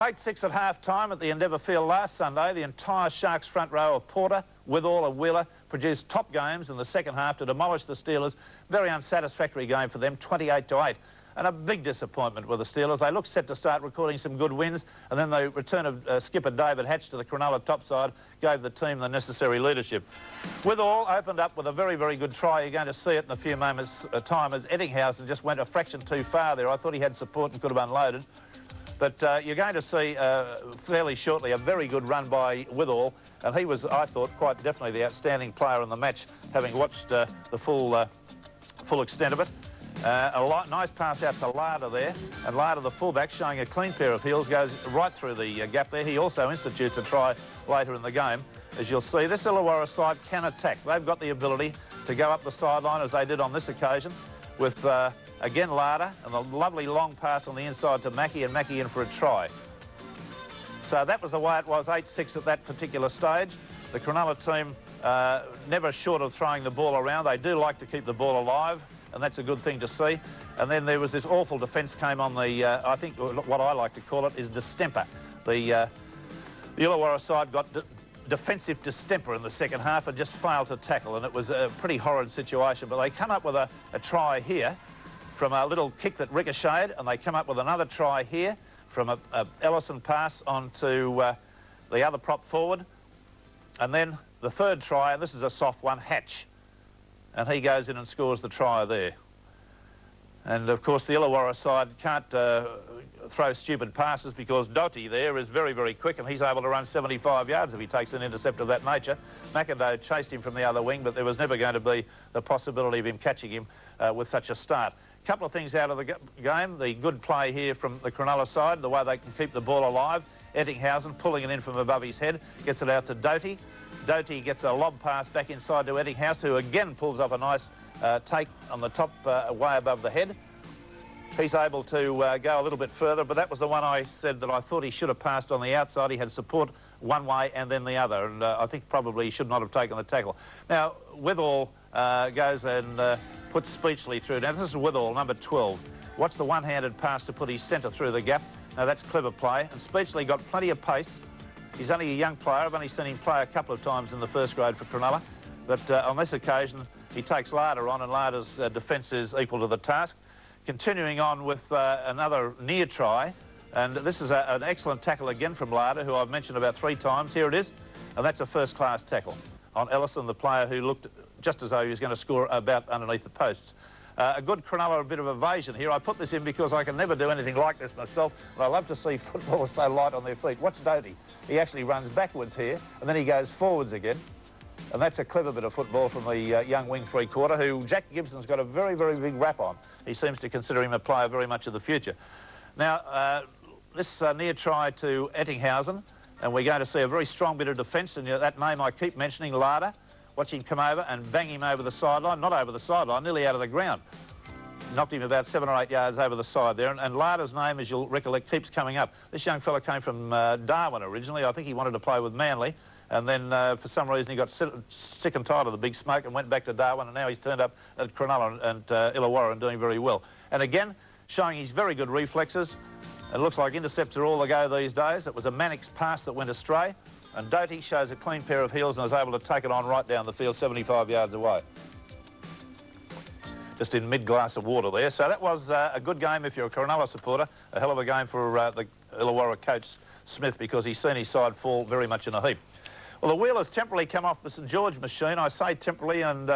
8-6 at half-time at the Endeavour Field last Sunday. The entire Sharks front row of Porter, Withall and Wheeler produced top games in the second half to demolish the Steelers. Very unsatisfactory game for them, 28-8. And a big disappointment with the Steelers. They looked set to start recording some good wins, and then the return of skipper David Hatch to the Cronulla topside gave the team the necessary leadership. Withall opened up with a very, very good try. You're going to see it in a few moments' time as Ettinghausen just went a fraction too far there. I thought he had support and could have unloaded. But you're going to see fairly shortly a very good run by Withall, and he was, I thought, quite definitely the outstanding player in the match, having watched the full extent of it. Nice pass out to Larder there, and Larder, the fullback, showing a clean pair of heels, goes right through the gap there. He also institutes a try later in the game. As you'll see, this Illawarra side can attack. They've got the ability to go up the sideline as they did on this occasion with... again, Larder, and a lovely long pass on the inside to Mackie, and Mackie in for a try. So that was the way it was, 8-6 at that particular stage. The Cronulla team never short of throwing the ball around. They do like to keep the ball alive, and that's a good thing to see. And then there was this awful defence came on the, I think what I like to call it is distemper. The Illawarra side got defensive distemper in the second half and just failed to tackle, and it was a pretty horrid situation. But they come up with a try here from a little kick that ricocheted, and they come up with another try here from a Ellison pass onto the other prop forward. And then the third try, and this is a soft one, Hatch. And he goes in and scores the try there. And, of course, the Illawarra side can't throw stupid passes because Doughty there is very, very quick, and he's able to run 75 yards if he takes an intercept of that nature. McIndoe chased him from the other wing, but there was never going to be the possibility of him catching him with such a start. A couple of things out of the game. The good play here from the Cronulla side, the way they can keep the ball alive. Ettinghausen pulling it in from above his head, gets it out to Doughty. Doughty gets a lob pass back inside to Ettinghausen, who again pulls off a nice take on the top way above the head. He's able to go a little bit further, but that was the one I said that I thought he should have passed on the outside. He had support one way and then the other, and I think probably he should not have taken the tackle. Now, Withall goes and puts Speechley through. Now, this is Withall, number 12. Watch the one-handed pass to put his centre through the gap. Now, that's clever play, and Speechley got plenty of pace. He's only a young player. I've only seen him play a couple of times in the first grade for Cronulla, but on this occasion, he takes Larder on, and Larder's defence is equal to the task. Continuing on with another near try, and this is an excellent tackle again from Larder, who I've mentioned about 3 times. Here it is, and that's a first-class tackle on Ellison, the player who looked just as though he was going to score about underneath the posts. A good Cronulla, a bit of evasion here. I put this in because I can never do anything like this myself, and I love to see footballers so light on their feet. Watch Doughty. He actually runs backwards here, and then he goes forwards again. And that's a clever bit of football from the young wing three-quarter, who Jack Gibson's got a very, very big rap on. He seems to consider him a player very much of the future. Now, this near try to Ettinghausen, and we're going to see a very strong bit of defence, and that name I keep mentioning, Larder. Watch him come over and bang him over the sideline, not over the sideline, nearly out of the ground. Knocked him about 7 or 8 yards over the side there, and Larder's name, as you'll recollect, keeps coming up. This young fella came from Darwin originally. I think he wanted to play with Manly, and then for some reason he got sick and tired of the big smoke and went back to Darwin, and now he's turned up at Cronulla and Illawarra and doing very well. And again, showing his very good reflexes. It looks like intercepts are all the go these days. It was a Mannix pass that went astray, and Doughty shows a clean pair of heels and was able to take it on right down the field, 75 yards away. Just in mid-glass of water there. So that was a good game if you're a Cronulla supporter. A hell of a game for the Illawarra coach Smith, because he's seen his side fall very much in a heap. Well, the wheel has temporarily come off the St George machine. I say temporarily, and